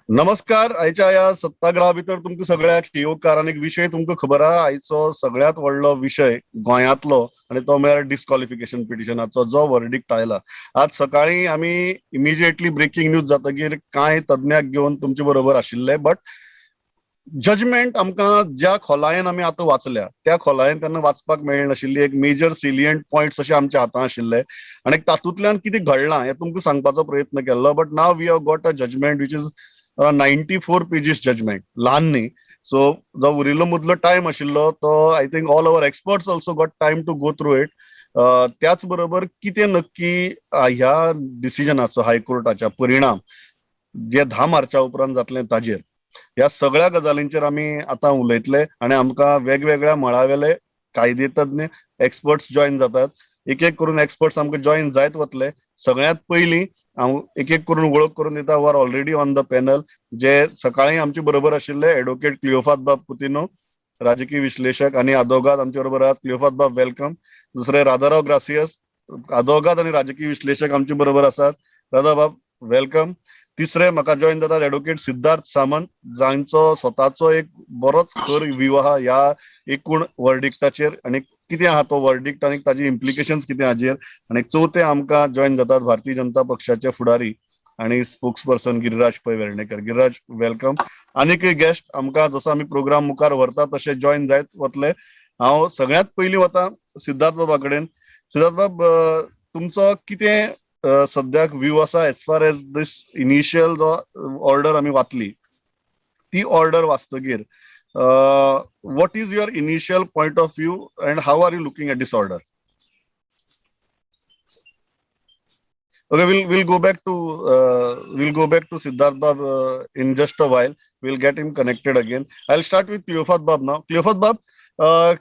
नमस्कार. आयच्या ह्या सत्ताग्रहा भितर तुमकां सगळ्याक येवकार आनी एक विशय तुमकां खबर आहा. आयचो सगळ्यात व्हडलो विशय गोंयांतलो आनी तो म्हळ्यार डिस्क्वालिफिकेशन पिटिशनाचो जो वर्डिक्ट आयला. आज सकाळी आमी इमिजिएटली ब्रेकिंग न्यूज जातकीर कांय तज्ञाक घेवन तुमचे बरोबर आशिल्ले, बट जजमेंट आमकां ज्या खोलायेन आमी आतां वाचल्या त्या खोलायेन तेन्ना वाचपाक मेळ्ळी नाशिल्ली. एक मेजर सिलियंट पॉयंट्स अशे आमच्या हातांत आशिल्ले आनी तातूंतल्यान कितें घडलां हें तुमकां सांगपाचो प्रयत्न केल्लो. But now we have got a judgement which is 94 pages judgement, ल्हान न्ही. सो जो उरिल्लो मदलो टायम आशिल्लो तो I think all our experts also got time to go through it. त्याच बरोबर कितें नक्की ह्या डिसिजनाचो हायकोर्टाच्या परिणाम जे 10 मार्चा उपरांत जातले ताजेर, ह्या सगळ्या गजालींचेर आमी आतां उलयतले आनी आमकां वेगवेगळ्या मळावेले कायदेतज्ञ एक्सपर्ट्स जॉइन जातात. एक एक करून एक्सपर्ट्स आमकां जॉइन जायत वतले. सगळ्यात पयलीं हांव एक एक करून वळख करून दिता वर ऑलरेडी ऑन द पॅनल, जे सकाळी आमचे बरोबर आशिल्ले एडवोकेट क्लिओफास बाब पुतिनो, राजकीय विश्लेशक आनी आदवोगाद आमचे बरोबर आहात. क्लिओफास बाब वेलकम. दुसरे राधाराव ग्रासियस, आदवोगाद आनी राजकीय विश्लेशक आमचे बरोबर आसात. राधा बाब वेलकम. तिसरे म्हाका जॉइन जातात एडवोकेट सिद्धार्थ सामंत, जांचो स्वताचो एक बरोच खर व्ह्यू आहा ह्या एकूण वर्डिक्टाचेर आनी कितें आहा तो वर्डिक्ट आनी ताजी इम्प्लिकेशन्स कितें हाजेर. आनी चवथे आमकां जॉइन जातात भारतीय जनता पक्षाचे फुडारी आनी स्पोक्स पर्सन गिरिराज पै वेर्णेकर. गिरिराज वेलकम. आनीक गेस्ट आमकां जसो आमी प्रोग्राम मुखार व्हरता तशे जॉइन जायत वतले. हांव सगळ्यात पयलीं वता सिद्धार्थ बाबा कडेन. सिद्धार्थ बाब, तुमचो कितें सद्याक व्ह्यू आसा एज फार एज दीस इनिशियल जो ऑर्डर आमी वाचली, ती order वाचतकीर what is your initial point of view and how are you looking at this order? Okay, we'll go back to Siddharth Bab in just a while. We'll get him connected again. I'll start with Cleophas Bab now. Cleophas Bab,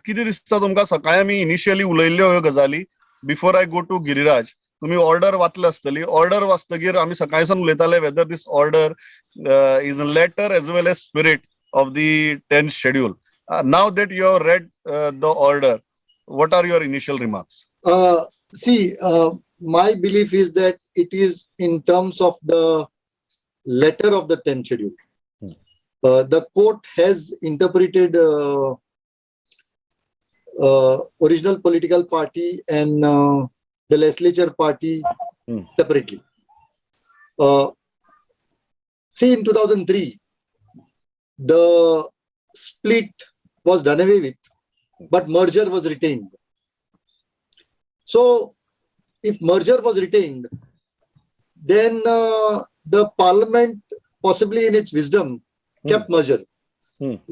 किती दिसता तुमकां? सकाळी आमी initially उलयल्यो ह्यो गजाली. Before I go to Giriraj, तुम्ही order वाचले आसतली. ऑर्डर वाचतकीर आमी सकाळीसान उलयताले whether this order is a letter as well as spirit of the 10th schedule. Now that you have read the order, what are your initial remarks? My belief is that it is in terms of the letter of the 10th schedule. The court has interpreted original political party and the legislature party separately. In 2003, the split was done away with, but merger was retained. So, if merger was retained, then the parliament, possibly in its wisdom, kept merger.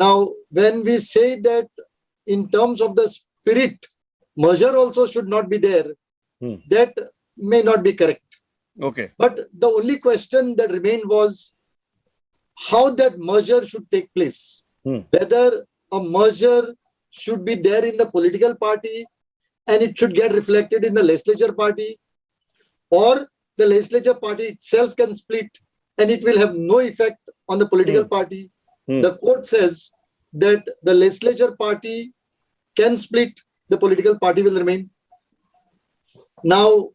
Now, when we say that in terms of the spirit, merger also should not be there, that may not be correct. Okay. But the only question that remained was how that merger should take place. Whether a merger should be there in the political party and it should get reflected in the legislature party, or the legislature party itself can split and it will have no effect on the political party. The court says that the legislature party can split, the political party will remain. Now,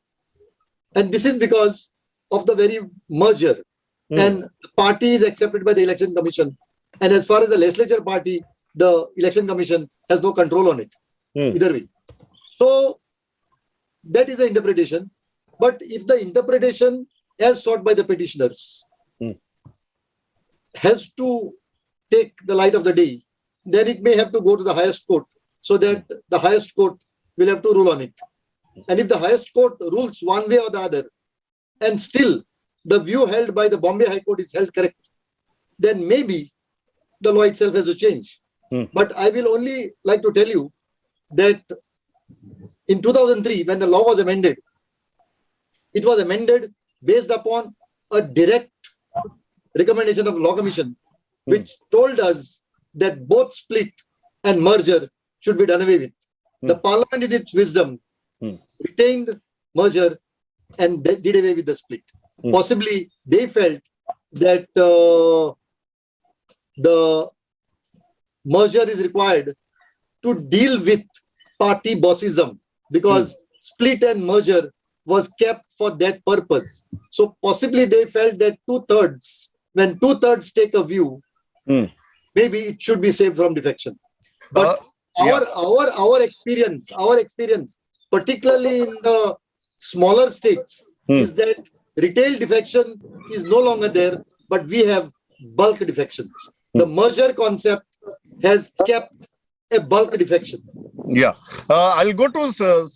and this is because of the very merger. And the party is accepted by the election commission, and as far as the legislature party, the election commission has no control on it either way. So that is the interpretation. But if the interpretation as sought by the petitioners has to take the light of the day, then it may have to go to the highest court, so that the highest court will have to rule on it. And if the highest court rules one way or the other, and still the view held by the Bombay High Court is held correct, then maybe the law itself has to change. But I will only like to tell you that in 2003, when the law was amended, it was amended based upon a direct recommendation of Law Commission, which told us that both split and merger should be done away with. The Parliament, in its wisdom, retained merger and did away with the split. Possibly they felt that the merger is required to deal with party bossism, because split and merger was kept for that purpose. So possibly they felt that 2/3 when 2/3 take a view, maybe it should be saved from defection. But our experience, particularly in the smaller states, is that retail defection is no longer there, but we have bulk defections. The merger concept has kept a bulk defection. I'll go to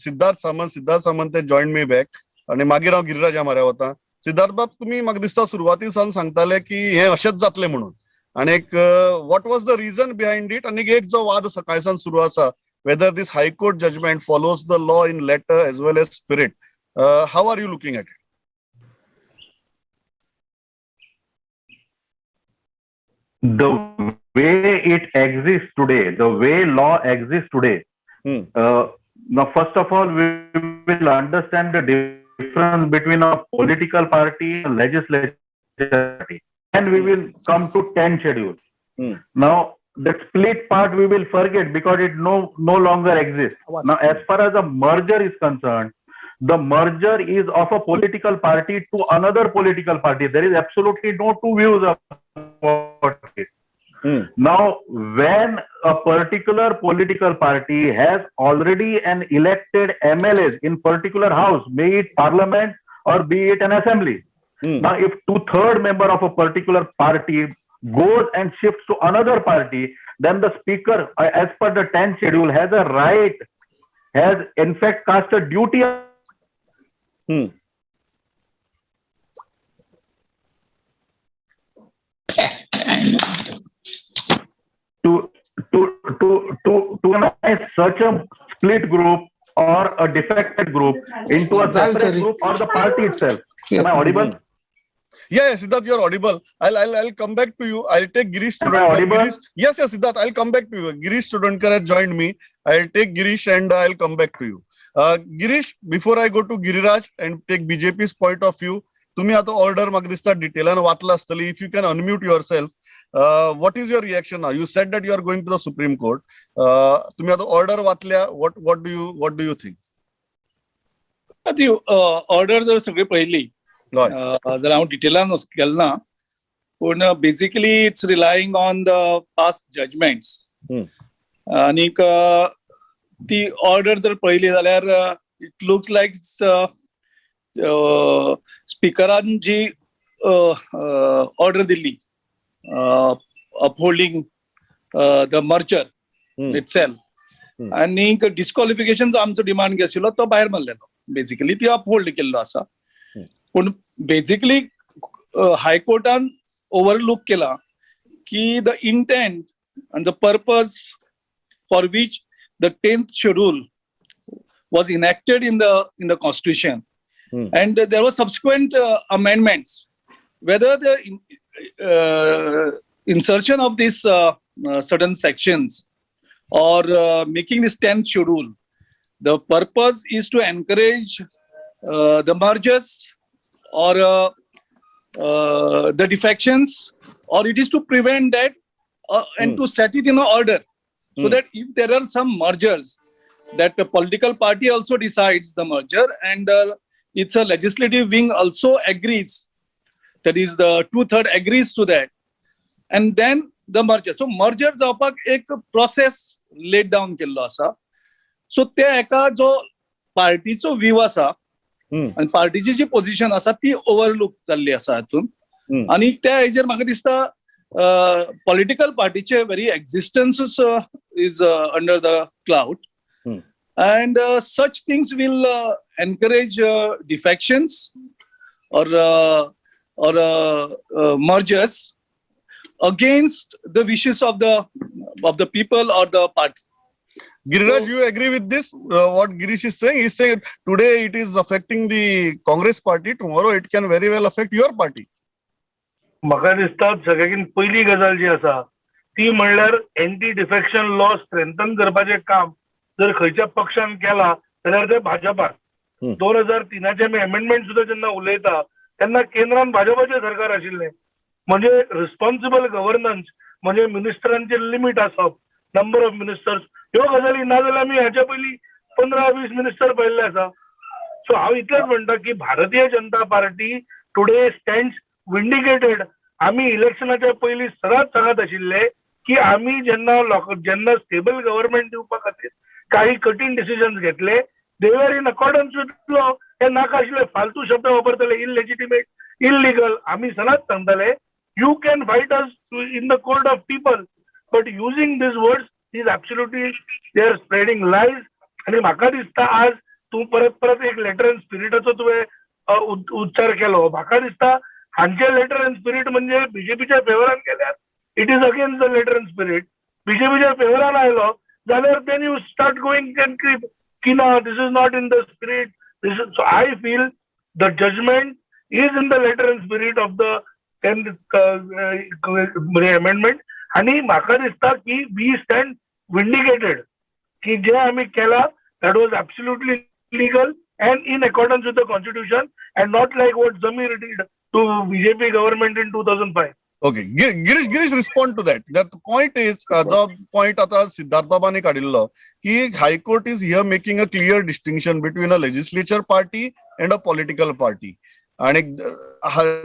Siddharth Samant they joined me back आणि मागीर हांव गिरिराज माऱ्या वता. सिद्धार्थ बाब, तुम्ही म्हाका दिसता सुरवातीसान सांगताले की हे अशेंच जातले म्हणून, आणि what was the reason behind it, आणि एक जो वाद सकाळसान सुरू आसा whether this high court judgment follows the law in letter as well as spirit, how are you looking at it? The way it exists today, the way law exists today, now first of all we will understand the difference between a political party and legislature party, and we will come to 10 schedule. Now the split part we will forget because it no longer exists. Now as far as a merger is concerned, the merger is of a political party to another political party. There is absolutely no two views about it. Now, when a particular political party has already an elected MLAs in particular house, be it parliament or be it an assembly. Now, if 2/3 member of a particular party goes and shifts to another party, then the speaker, as per the 10th schedule, has a right, has in fact cast a duty to organize such a split group or a defected group into a separate group or the party itself. Am I audible? Yeah, Siddharth, you're audible. I'll come back to you. I'll take Girish Am I audible? Yes, Siddharth, I'll come back to you. Girish Studankar has joined me. I'll take Girish and I'll come back to you. Girish, before I go to Giriraj and take BJP's point of view, तुम्ही आता order म्हाका दिसता डिटेलान वाचला आसतली. If you can unmute yourself, what is your reaction now? You said that you are going to the Supreme Court. तुम्ही आता order वाचल्या. What do you think? ती ऑर्डर जर सगळी पळयली जर हांव डिटेलान गेलो ना, पूण basically it's relying on the past judgements. आनीक ती ऑर्डर जर पळयली जाल्यार इट लुक्स लायक स्पिकरान जी ऑर्डर दिल्ली upholding the merger itself, आनीक डिस्क्वालिफिकेशन आमचो डिमांड आशिल्लो तो भायर मारलेलो. बेसिकली ती अपहोल्ड केल्लो आसा, पूण बेसिकली हायकोर्टान ओवरलूक केला की the intent and the purpose for which the 10th schedule was enacted in the constitution, and there were subsequent amendments. Whether the insertion of these certain sections or making this 10th schedule, the purpose is to encourage the mergers or the defections, or it is to prevent that and to set it in order, so that if there are some mergers, that the political party also decides the merger, and it's a legislative wing also agrees, that is the 2/3 agrees to that, and then the merger. So merger जावपाक एक process laid down केल्लो आसा. सो त्या एका जो पार्टीचो view आसा आनी पार्टीची जी पोझिशन आसा ती ओवरलूक जाल्ली आसा हातून. आनी त्या हेजेर म्हाका दिसता political partyचे very existence is under the cloud, and such things will encourage defections or mergers against the wishes of the people or the party. Giriraj, you agree with this? What Girish is saying? He's saying today it is affecting the Congress party, tomorrow it can very well affect your party. म्हाका दिसता सगळ्याकीन पयली गजाल जी आसा ती म्हणल्यार anti defection law strengthen करपाचें काम जर खंयच्या पक्षान केला जाल्यार ते भाजपान. 2003चे आमी अमेंडमेंट सुद्दां जेन्ना उलयता तेन्ना केंद्रान भाजपाचें सरकार आशिल्लें. म्हणजे रिस्पॉन्सिबल गव्हर्नन्स म्हणजे मिनिस्टरांचे लिमिट आसप, नंबर ऑफ मिनिस्टर्स, ह्यो गजाली ना जाल्यार आमी हाच्या पयलीं 15-20 मिनिस्टर पळयल्ले आसा. सो हांव इतलेंच म्हणटा की Bharatiya Janata party today stands vindicated आम्ही इलेक्शनाच्या पयलीं सदांच सांगत आशिल्ले की आम्ही जेन्ना स्टेबल गव्हर्नमेंट दिवपा खातीर काही कठीण डिसिजन्स घेतले देवर इन अकॉर्डन्स विथ लॉ हे नाका आशिल्ले फालतू शब्द वापरतले इललेजिटिमेट इल्लीगल आम्ही सदांच सांगतले you can fight us in the court of people but using these words is absolutely they are spreading lies आणि म्हाका दिसता आज तूं परत एक लेटर अँड स्पिरिटाचो तुवें उच्चार केलो म्हाका दिसता हांचे लेटर अँड स्पिरिट म्हणजे बीजेपीच्या फेवरान केल्यार it is against the letter and spirit बीजेपीच्या फेवरान आयलो जाल्यार then you start going and creep की ना this is not in the spirit this is so I feel the judgement is in the letter and spirit of the 10th amendment आणि म्हाका दिसता की वी स्टँड विंडिकेटेड की जे आम्ही केला that was absolutely legal and in accordance with the constitution and not like what Zamir did to BJP government in 2005. Okay, Girish respond to that. That point is the point ata Siddharth Babani kadillo ki High Court is here making a clear distinction between a legislature party and a political party. And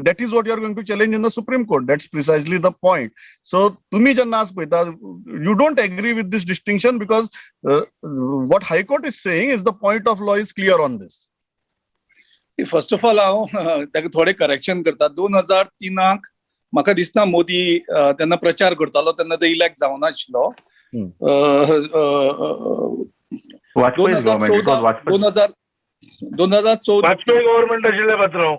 that is what you are going to challenge in the Supreme Court. That's precisely the point. So, tumi janna as poita, you don't agree with this distinction because what High Court is saying is the point of law is clear on this. First of all, ताका थोडे correction करता 2003 म्हाका दिसना मोदी तेन्ना प्रचार करतालो तेन्ना ते इलेक्ट जावना आशिल्लो 2014 वाजपेयी गव्हर्नमेंट आशिल्ले पात्रांव.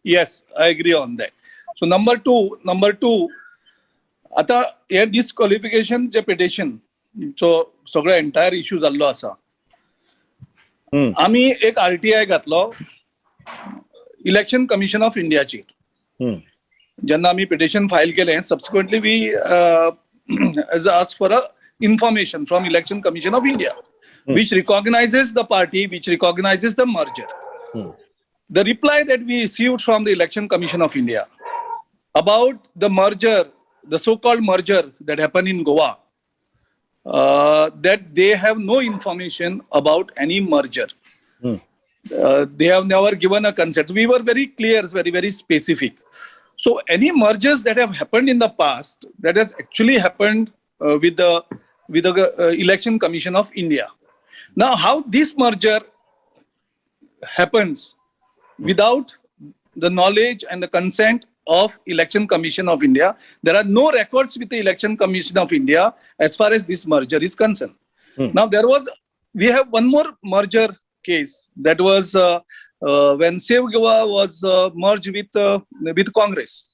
Yes, I agree on that. So number two, आता हे डिस्क्वालिफिकेशन जे पिटिशन जो सगळो एंटायर इश्यू जाल्लो आसा आमी एक RTI घातलो इलेक्शन कमिशन ऑफ इंडियाचेर जेन्ना आमी पिटिशन फायल केलें subsequently we asked for a information from Election Commission of India which recognizes the party, which recognizes the merger. The reply that we received from the Election Commission of India about the merger, the so-called merger that happened in Goa, that they have no information about any merger. They have never given a consent. We were very clear, very specific. So any mergers that have happened in the past, that has actually happened with the Election Commission of India. Now, how this merger happens without the knowledge and the consent of Election Commission of India, there are no records with the Election Commission of India as far as this merger is concerned. Now we have one more merger case that was when Save Goa was merged with Congress.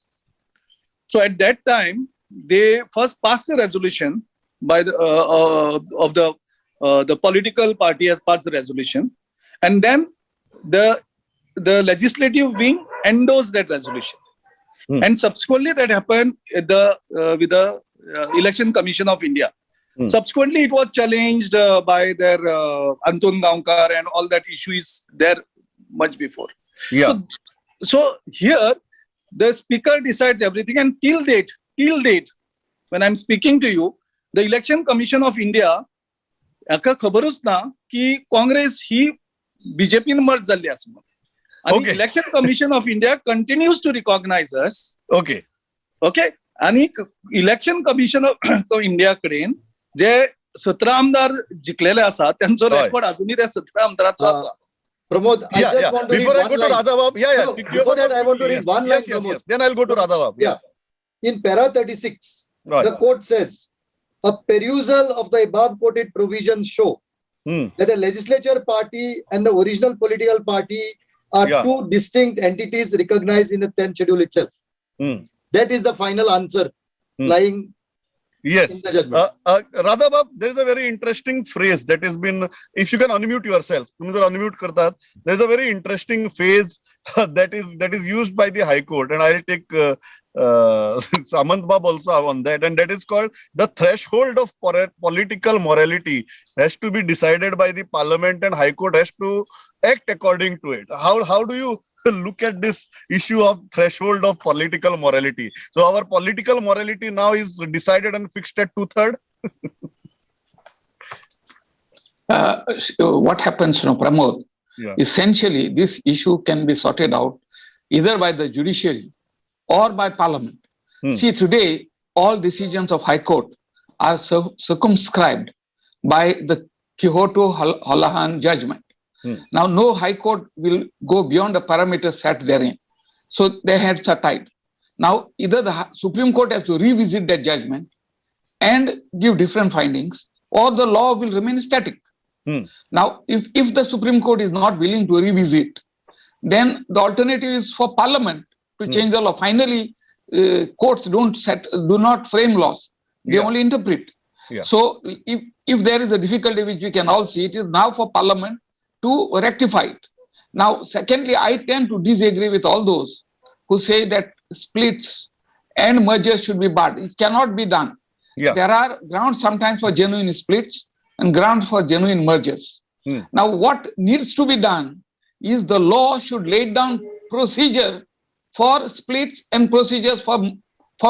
So at that time they first passed a resolution by the political party has passed the resolution, and then the legislative wing endorsed that resolution. And subsequently that happened with the Election Commission of India. Subsequently it was challenged by their Antun Gaonkar and all that issue is there much before. Yeah. So here the speaker decides everything, and till date when I'm speaking to you, the Election Commission of India हाका खबरूच ना की काँग्रेस ही बीजेपीन मर्ज जाल्ली आसा म्हणून. आणि election commission of India continues to recognise us. Okay आणि election commission of India कडेन जे 17 आमदार जिखलेले आसा त्यांचो रेकॉर्ड अजूनही त्या 17 आमदारांचो आसा. Pramod, I just want to before read I go one to line. Radhabab, Before that, I want to read one line. Yes. Then I'll go to Radhabab. Yeah. In para 36, the court says, a perusal of the above quoted provisions show that the legislature party and the original political party are two distinct entities recognized in the 10th schedule itself. That is the final answer lying Yes. in the judgment. Radhabab, there is a very interesting phrase that has been, if you can unmute yourself, unmute kartat, there is a very interesting phrase that is used by the High Court, and I'll take Samant Bab also on that, and that is called the threshold of political morality has to be decided by the Parliament, and High Court has to act according to it. How do you look at this issue of threshold of political morality? So our political morality now is decided and fixed at 2/3. What happens, Pramod? Essentially, this issue can be sorted out either by the judiciary or by Parliament. See, today, all decisions of High Court are circumscribed by the Kyoto-Holohan judgment. Now, no High Court will go beyond the parameters set therein. So their hands are tied. Now, either the Supreme Court has to revisit that judgment and give different findings, or the law will remain static. Now, if the Supreme Court is not willing to revisit, then the alternative is for Parliament to change the law. Finally, courts do not frame laws; they only interpret. So, if there is a difficulty which we can all see, it is now for Parliament to rectify it. Now, secondly, I tend to disagree with all those who say that splits and mergers should be barred. It cannot be done. There are grounds sometimes for genuine splits and grounds for genuine mergers. Now, what needs to be done is the law should lay down procedure for splits and procedures for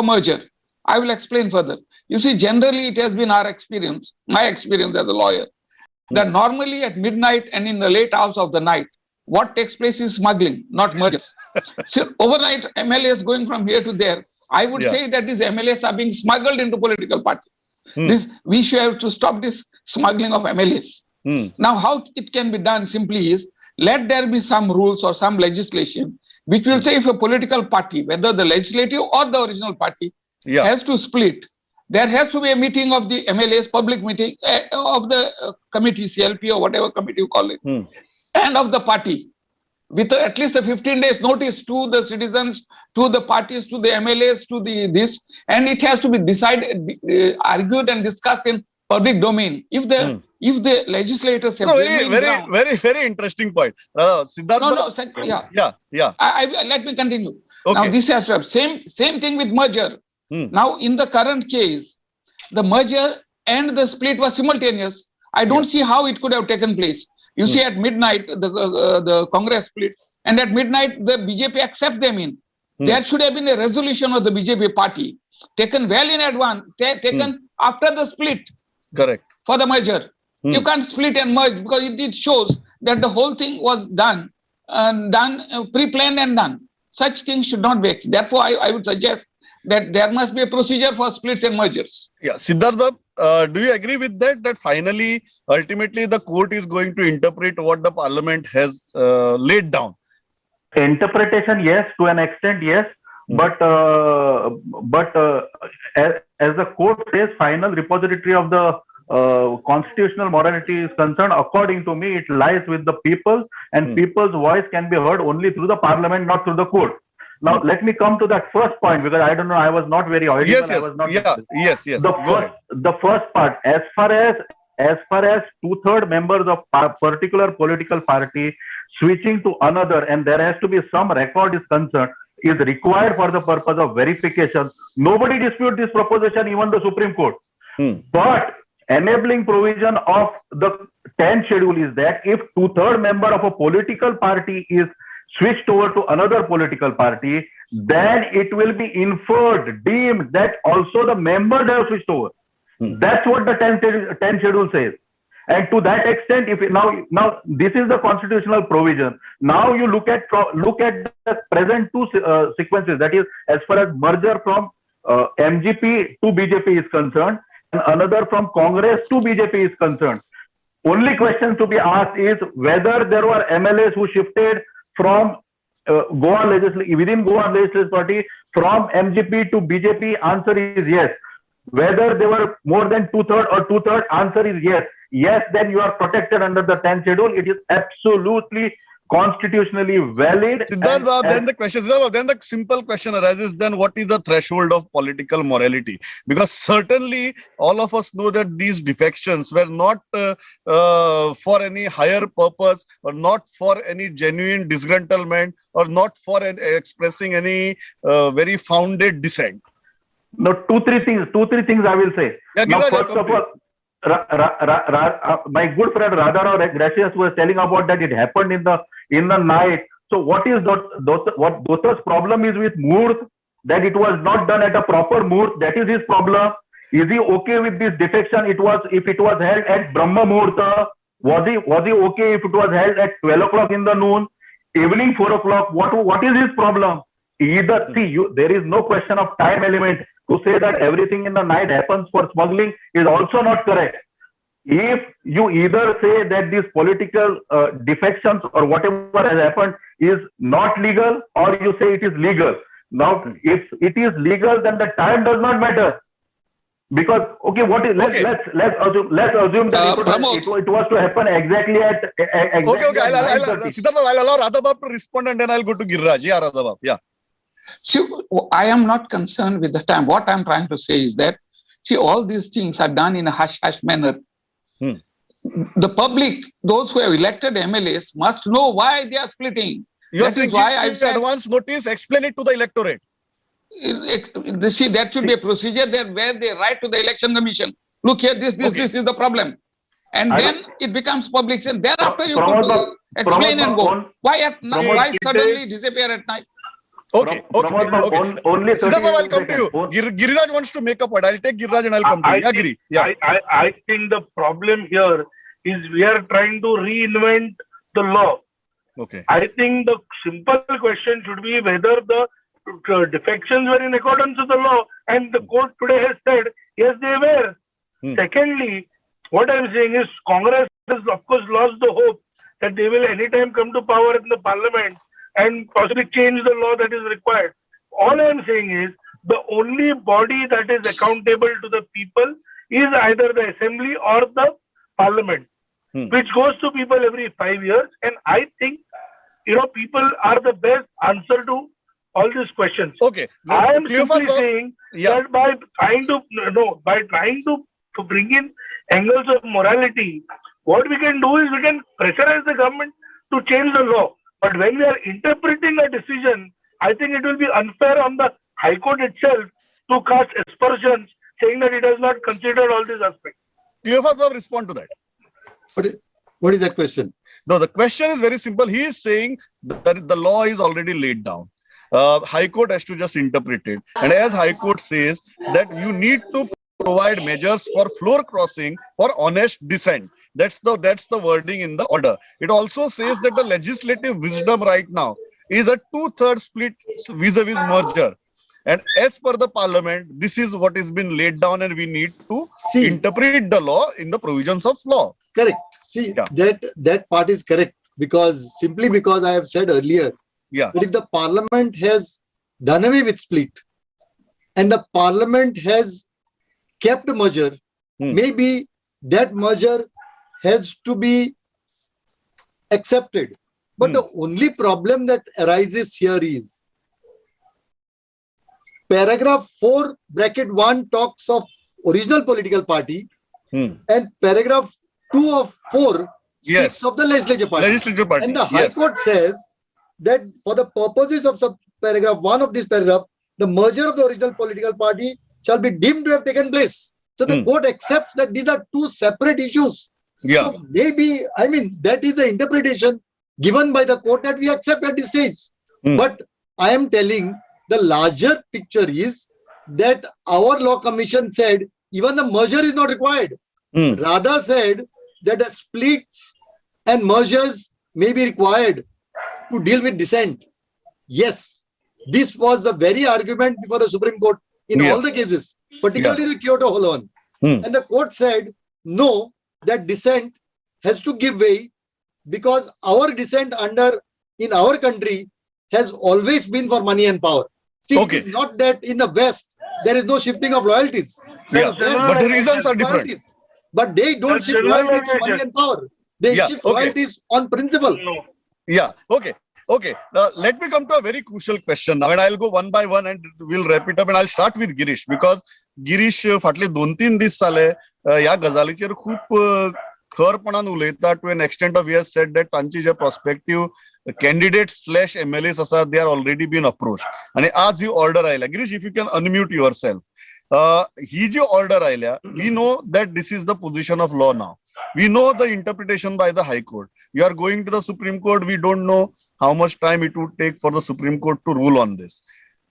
merger. I will explain further. You see, generally it has been our experience, my experience as a lawyer, that normally at midnight and in the late hours of the night, what takes place is smuggling, not mergers. So overnight, MLAs going from here to there, I would say that these MLAs are being smuggled into political parties. We should have to stop this smuggling of MLAs. Now, how it can be done simply is, let there be some rules or some legislation which will say if a political party, whether the legislative or the original party, has to split, there has to be a meeting of the MLAs, public meeting of the committee, CLP or whatever committee you call it, and of the party, with at least a 15 days notice to the citizens, to the parties, to the MLAs, to this, and it has to be decided, argued and discussed in public domain. If the legislators have very interesting point. Siddharth, let me continue. Okay. Now this has to have same thing with merger. Now in the current case, the merger and the split was simultaneous. I don't see how it could have taken place. You see, at midnight the Congress splits, and at midnight the BJP accepts them in. There should have been a resolution of the BJP party taken well in advance, taken after the split. Correct. For the merger. You can't split and merge because it shows that the whole thing was done, pre-planned and done. Such things should not be. Therefore, I would suggest that there must be a procedure for splits and mergers. Yeah, Siddhartha, do you agree with that? That finally, ultimately, the court is going to interpret what the Parliament has laid down. Interpretation, yes, to an extent, yes. But as the court says, final repository of the constitutional morality is concerned, according to me, it lies with the people, and people's voice can be heard only through the Parliament, not through the court. Now, let me come to that first point, because I don't know, I was not very audible. Yes. I was not The first part, as far as 2/3 members of a particular political party switching to another, and there has to be some record is concerned, is required for the purpose of verification. Nobody disputes this proposition, even the Supreme Court. But enabling provision of the 10th schedule is that if 2/3 member of a political party is switched over to another political party, then it will be inferred, deemed that also the members have switched over. That's what the 10th schedule says. And to that extent, if now this is the constitutional provision. Now you look at the present two sequences. That is, as far as merger from MGP to BJP is concerned, and another from Congress to BJP is concerned. Only question to be asked is whether there were MLAs who shifted from within Goa Legislative Party from MGP to BJP. Answer is yes. Whether they were more than 2/3 or 2/3, answer is yes. Yes, then you are protected under the 10th schedule. It is absolutely constitutionally valid. Siddharth, then the simple question arises, then what is the threshold of political morality? Because certainly all of us know that these defections were not for any higher purpose, or not for any genuine disgruntlement, or not for expressing any very founded dissent. No, two, three things I will say. Now, first of all, my good friend Radharao Gracious was telling about that it happened in the night. So what Dota's problem is with Muhurt, that it was not done at a proper Muhurt. That is his problem. Is he okay with this defection? If it was held at Brahma Muhurta, was he okay if it was held at 12 o'clock in the noon, evening 4 o'clock? What is his problem? either there is no question of time element. To say that everything in the night happens for smuggling is also not correct. If you either say that these political defections or whatever has happened is not legal, or you say it is legal. Now, if it is legal, then the time does not matter. Because let's assume that it was to happen exactly at I'll allow Radhabab to respond and then I'll go to Giriraj. Yeah, Radhabab. Yeah. See, I am not concerned with the time. What I'm trying to say is that, see, all these things are done in a hush-hush manner. The public, those who have elected MLAs, must know why they are splitting. That is why I've said advance notice, explain it to the electorate. See, there should be a procedure there where they write to the election commission. Look here, this is the problem. And then it becomes public. And thereafter you could explain and go. Why suddenly disappear at night? Okay. Only I'll come to you. Giriraj wants to make a point. I'll take Giriraj and I'll come to you. Yeah, Giri. Yeah. I think the problem here is we are trying to reinvent the law. Okay. I think the simple question should be whether the defections were in accordance with the law, and the court today has said yes, they were. Secondly, what I'm saying is Congress has of course lost the hope that they will anytime come to power in the parliament and possibly change the law that is required. All I'm saying is the only body that is accountable to the people is either the assembly or the parliament, which goes to people every 5 years. And I think, people are the best answer to all these questions. Okay. I am simply saying that by trying to bring in angles of morality, what we can do is we can pressurize the government to change the law. But when we are interpreting a decision, I think it will be unfair on the High Court itself to cast aspersions saying that it has not considered all these aspects. Cleophas, respond to that. What is that question? No, the question is very simple. He is saying that the law is already laid down. High Court has to just interpret it. And as High Court says that you need to provide measures for floor crossing for honest dissent. That's the wording in the order. It also says that the legislative wisdom right now is a 2/3 split vis-a-vis merger. And as per the parliament, this is what has been laid down, and we need to interpret the law in the provisions of law. Correct. See, that part is correct because I have said earlier that if the parliament has done away with split and the parliament has kept merger, maybe that merger has to be accepted. But the only problem that arises here is paragraph 4(1) talks of original political party and paragraph 2 of 4 speaks of the legislature party. And the High Court says that for the purposes of paragraph 1 of this paragraph, the merger of the original political party shall be deemed to have taken place. So the court accepts that these are two separate issues. So maybe, that is the interpretation given by the court that we accept at this stage. But I am telling the larger picture is that our law commission said even the merger is not required. Rather said that the splits and mergers may be required to deal with dissent. Yes, this was the very argument before the Supreme Court in all the cases, particularly the Kyoto Holohan. And the court said, no, that dissent has to give way because our dissent in our country has always been for money and power. See, it is not that in the West, there is no shifting of loyalties. But the reasons are different. But they don't shift loyalties for money and power. They shift loyalties on principle. Okay. Let me come to a very crucial question now, and I'll go one by one and we'll wrap it up. And I'll start with Girish because Girish फाटले 2-3 दीस जाले या गजालीचेर खूप खरपणान उलयता to an extent of he has said that तांची जे prospective candidates / MLAs आसा they are already been approached. आणि आज ही order आयल्या. Girish, if you can unmute yourself. He ji order आयल्या, we know that this is the position of law now. We know the interpretation by the High Court. You are going to the Supreme Court. We don't know how much time it would take for the Supreme Court to rule on this.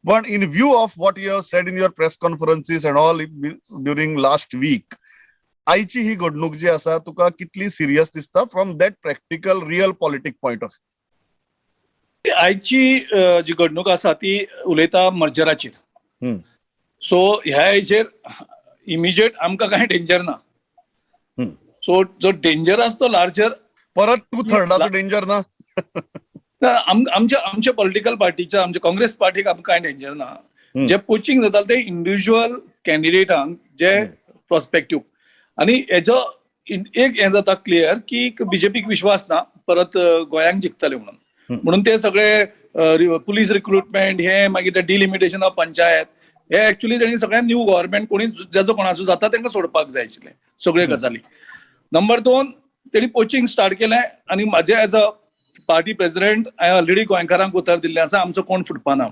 But in view of what you have said in your press conferences and all during last week, आयची ही घडणूक जी आसा तुका कितली serious दिसता from that practical, real politic point of view? आयची जी घडणूक आसा ती उलयता मर्जराचेर. सो ह्या हेचेर इमिजिएट आमकां कांय डेंजर ना. सो जो डेंजर आसा तो लार्जर परत 2/3 डेंजर ना. आमच्या पॉलिटिकल पार्टीच्या आमच्या काँग्रेस पार्टीक आमकां कांय डेंजर ना. जे पोचिंग जाता ते इंडिव्हिज्युअल कॅन्डिडेटांक जे प्रॉस्पेक्टिव्ह आनी हेजो एक हें जाता क्लियर की बीजेपीक विश्वास ना परत गोंयांक जिखतले म्हणून ते सगळे पुलीस रिक्रुटमेंट हे मागीर ते डिलिमिटेशन ऑफ पंचायत हे एक्चुअली तेणी सगळ्यांनी न्यू गव्हर्नमेंट कोणी जेजो कोणाचो जाता तांकां सोडपाक जाय आशिल्ले सगळे गजाली. नंबर 2 तेणी पोचिंग स्टार्ट केलें आनी म्हाजे एज अ पार्टी प्रेसिडेंट हांवें ऑलरेडी गोंयकारांक उतर दिल्लें आसा आमचो कोण फुटपा ना.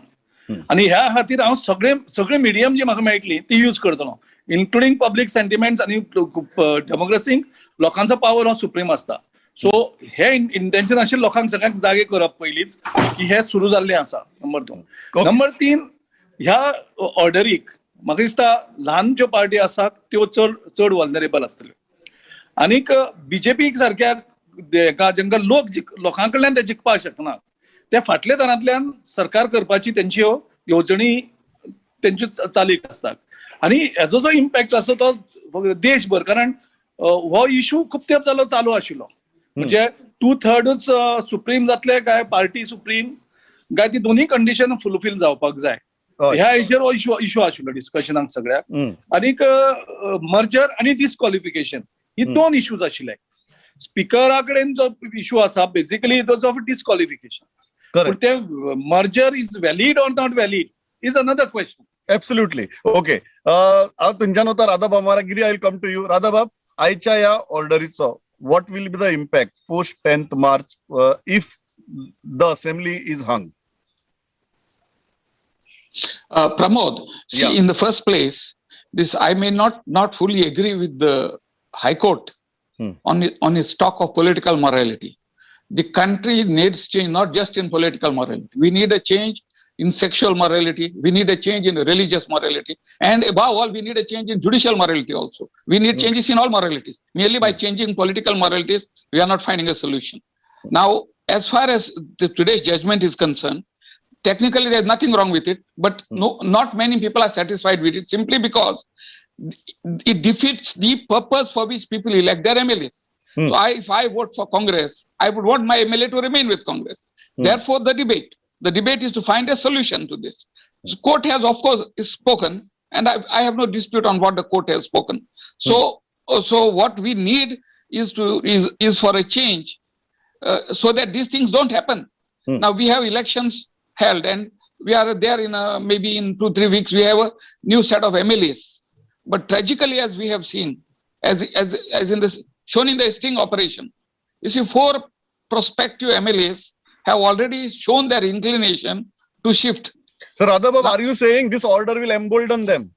आनी ह्या खातीर हांव सगळे मिडियम जी म्हाका मेळटली ती यूज करतलो इन्क्लुडींग पब्लीक सेंटिमेंट्स आनी डेमोक्रेसीक लोकांचो पावर हो सुप्रीम आसता. सो हे इंटेन्शन आशिल्लें लोकांक सगळ्यांक जागे करप पयलींच की हे सुरू जाल्लें आसा. नंबर 2. नंबर 3 ह्या ऑर्डरीक म्हाका दिसता ल्हान ज्यो पार्टी आसात त्यो चड वल्नरेबल आसतल्यो. आनीक बीजेपी सारक्या जेंका लोकां कडल्यान ते जिखपाक शकना ते फाटल्या तरांतल्यान सरकार करपाची तेंची येवजणी तेंच्यो चालीक आसतात. आनी हेजो जो इम्पॅक्ट आसा तो देशभर कारण हो इशू खूब तेंप जालो चालू आशिल्लो. म्हणजे 2/3 सुप्रीम जातले काय पार्टी सुप्रीम काय ती दोन्ही कंडिशन फुलफिल जावपाक जाय ह्या हेचेर हो इशू आशिल्लो डिस्कशनाक सगळ्याक. आनीक मर्जर आनी डिस्क्वॉलिफिकेशन ही 2 इश्यूज आशिल्ले. स्पिकरा कडेन जो इशू आसा basically it was of disqualification. पण ते merger is valid or not valid is another question. Absolutely. Okay, हांव तुमच्यान वता Radha Giri. I will come to you. Radha आयच्या ह्या ऑर्डरीचो what will be the impact post 10th March if the assembly is hung? Pramod, see, in the first place, this I may not fully agree with the High Court on its talk of political morality. The country needs change, not just in political morality. We need a change in sexual morality. We need a change in religious morality. And above all, we need a change in judicial morality also. We need changes in all moralities. Merely by changing political moralities, we are not finding a solution. Now, as far as today's judgment is concerned, technically there's nothing wrong with it, but not many people are satisfied with it simply because it defeats the purpose for which people elect their MLAs. So if I vote for Congress, I would want my MLA to remain with Congress. Therefore, the debate is to find a solution to this. The court has, of course, spoken, and I have no dispute on what the court has spoken. So what we need is for a change, so that these things don't happen. Now we have elections held, and we are there in maybe in 2-3 weeks we have a new set of MLAs. But tragically, as we have seen, as in this shown in the sting operation, you see 4 prospective MLAs have already shown their inclination to shift. So Radha, are you saying this order will embolden them?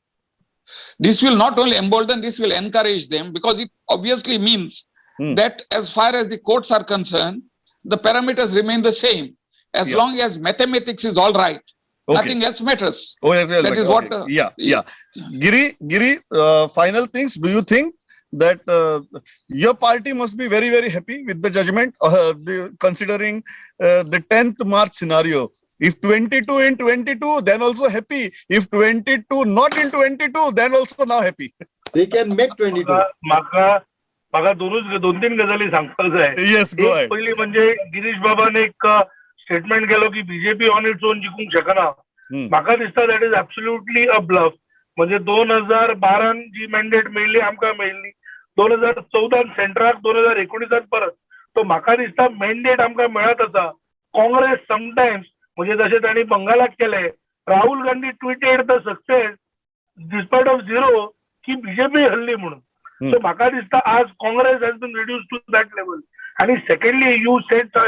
This will not only embolden, this will encourage them, because it obviously means that as far as the courts are concerned, the parameters remain the same. As long as mathematics is all right, nothing else matters. That is what. Giri, final things. Do you think that your party must be very, very happy with the judgment, considering the 10th March scenario? If 22 in 22, then also happy. If 22 not in 22, then also now happy. They can make 22. म्हाका 2-3 गजाली सांगपाक जाय. Yes, go ahead. पहिली म्हणजे गिरीश बाबान एक statement केलो की बीजेपी ऑन इट्स ओन जिखूंक शकना. म्हाका दिसता that is absolutely a bluff. म्हणजे 2012 जी मॅन्डेट मेळ्ळी आमकां मेळ्ळी, 2014 सेंट्राक 2019 परत. तो म्हाका दिसता मॅन्डेट आमकां मेळत आसा. काँग्रेस समटायम्स म्हणजे जशें तांणी बंगालाक केले, Rahul Gandhi tweeted the success despite of 0 की बीजेपी हरली म्हणून. सो म्हाका दिसता आज Congress has been reduce to that level. आणि सेकंडली यू सेड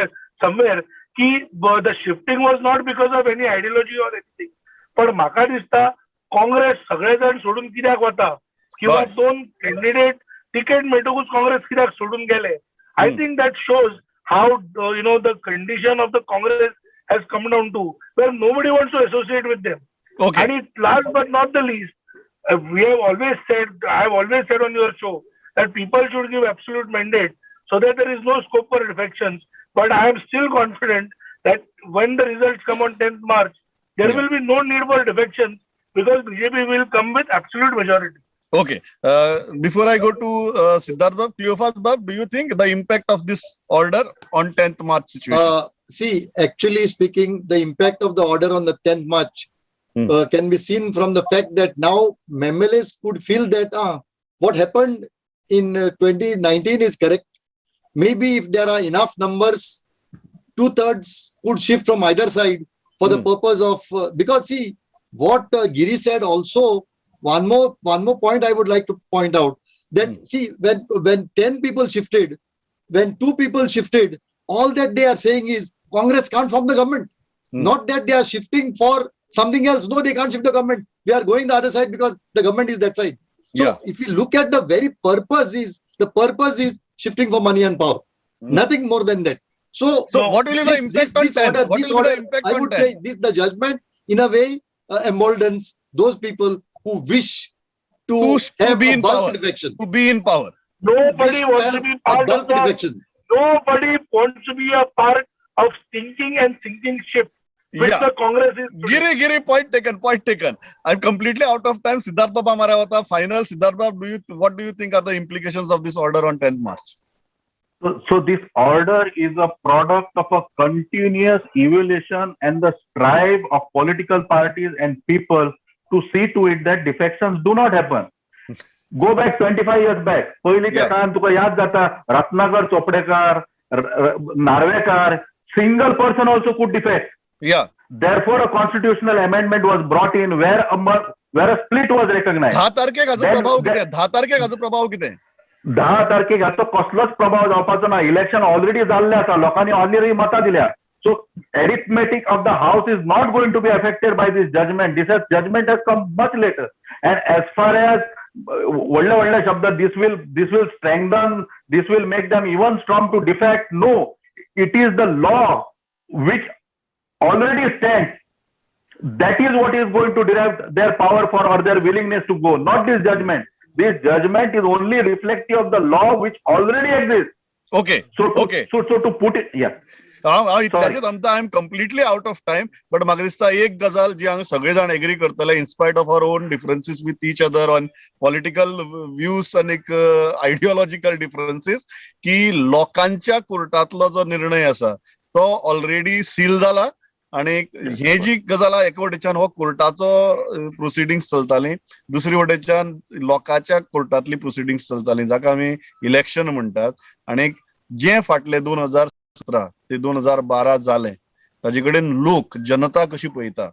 समवेअर की the shifting was not because of any ideology or anything. पण म्हाका दिसता काँग्रेस सगळे जाण सोडून कित्याक वता, किंवा 2 कॅन्डिडेट तिकेट मेळटकूच काँग्रेस कित्याक सोडून गेले. I think that shows how the condition of the Congress has come down to where nobody wants to associate with them. Okay. And last but not the least, I have always said on your show that people should give absolute mandate so that there is no scope for defections. But I am still confident that when the results come on 10th March, there Yeah. will be no need for defections because BJP will come with absolute majority. Okay. Before I go to Siddharth Bab, Cleophas Bab, do you think the impact of this order on 10th March situation? See, actually speaking, the impact of the order on the 10th March can be seen from the fact that now MLAs could feel that what happened in 2019 is correct. Maybe if there are enough numbers, 2/3 could shift from either side for the purpose of because see what Giri said also. One more point I would like to point out that see when 10 people shifted, when 2 people shifted, all that they are saying is Congress can't form the government. Not that they are shifting for something else. No, they can't shift the government. We are going the other side because the government is that side. So if you look at the very purpose is shifting for money and power. Nothing more than that. So what will be the impact on 10? What will be the impact I on would 10? say this, the judgment in a way emboldens those people who wish to have be a in bulk power. defection. To be in power. Nobody Wish to wants to have be a part bulk of that. defection. Nobody wants to be a part of sinking and sinking ship, which the Congress is today. Giri, point taken. I'm completely out of time. Siddharth Bab hamara hota final. Siddharth Bab, what do you think are the implications of this order on 10th March? So this order is a product of a continuous evaluation and the strive of political parties and people to see to it that defections do not happen. Go back 25 years back. पहिलीच्या काळात तुका याद जाता Ratnakar Chopdekar, Narvekar, single person also could defect. Yeah. Therefore, a constitutional amendment was brought in where a split was recognized. 10 तारखेक हाचो प्रभाव कितें? 10 तारखेक हाचो प्रभाव कितें? 10 तारखेक हाचो कसलोच प्रभाव जावपाचो ना. इलेक्शन ऑलरेडी जाल्लें आसा. लोकांनी ऑलरेडी मतां दिल्या. So arithmetic of the house is not going to be affected by this judgment. This judgment has come much later. And as far as वडले शब्द this will strengthen, this will make them even strong to defect. No, it is the law which already stands. That is what is going to derive their power for or their willingness to go, not this judgment. This judgment is only reflective of the law which already exists. Okay. So to put it, yeah. I am completely out of time, but म्हाका दिसता एक गजाल जी हांगा सगळे जाण agree करतले in spite of our own differences with each other on political views and ideological differences की लोकांच्या कोर्टातलो जो निर्णय आसा तो ऑलरेडी सील जाला आणि हे जी गजाल एक वटेच्यान हो कोर्टाचो प्रोसिडिंग्स चलताली, दुसरी वटेच्यान लोकांच्या कोर्टातली प्रोसिडिंग्स चलताली जाका आमी इलेक्शन म्हणटात. आणि जे फाटले 2017 ते 2012 जाले ताजे कडेन लोक जनता कशी पळयता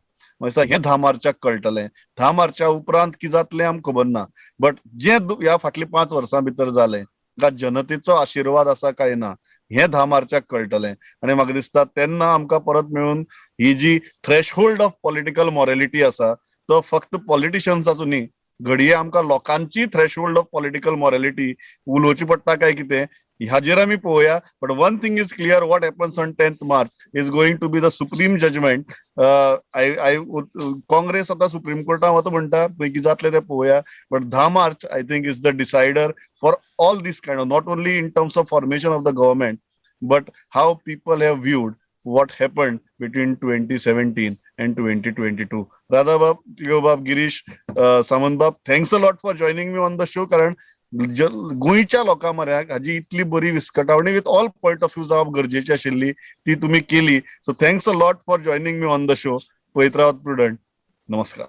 हे 10 मार्चाक कळटले. 10 मार्चा उपरांत कितें जातलें आमकां खबर ना, बट जे ह्या फाटली 5 वर्सां भितर जालें ताका जनतेचो आशिर्वाद आसा काय ना हे 10 मार्चाक कळटलें. आणि म्हाका दिसता तेन्ना आमकां परत मेळून ही जी थ्रेशहोल्ड ऑफ पॉलिटिकल मॉरॅलिटी आसा तो फक्त पॉलिटिशियन्साचो न्ही, घडये आमकां लोकांची थ्रेशहोल्ड ऑफ पॉलिटिकल मॉरॅलिटी उलोवची पडटा काय कितें हाजेर आमी पळोवया. But one thing is clear, what happens on 10th March is going to be the supreme judgment. Congress आता सुप्रीम कोर्टात वता म्हणटा कितें जातलें तें पळोवया. But 10 March I think is the decider for all this kind of, not only in terms of formation of the government, but how people have viewed what happened between 2017 and 2022. Radha Bab, Leo Bab, Girish, Samant Bab, thanks a lot for joining me on the show. कारण गोंयच्या लोकां म्हऱ्याक हाजी इतली बरी विस्कटावणी with all point of view जावप गरजेची आशिल्ली ती तुमी केली. So thanks a lot for joining me on the show. पळयत रावत प्रुडंट. नमस्कार.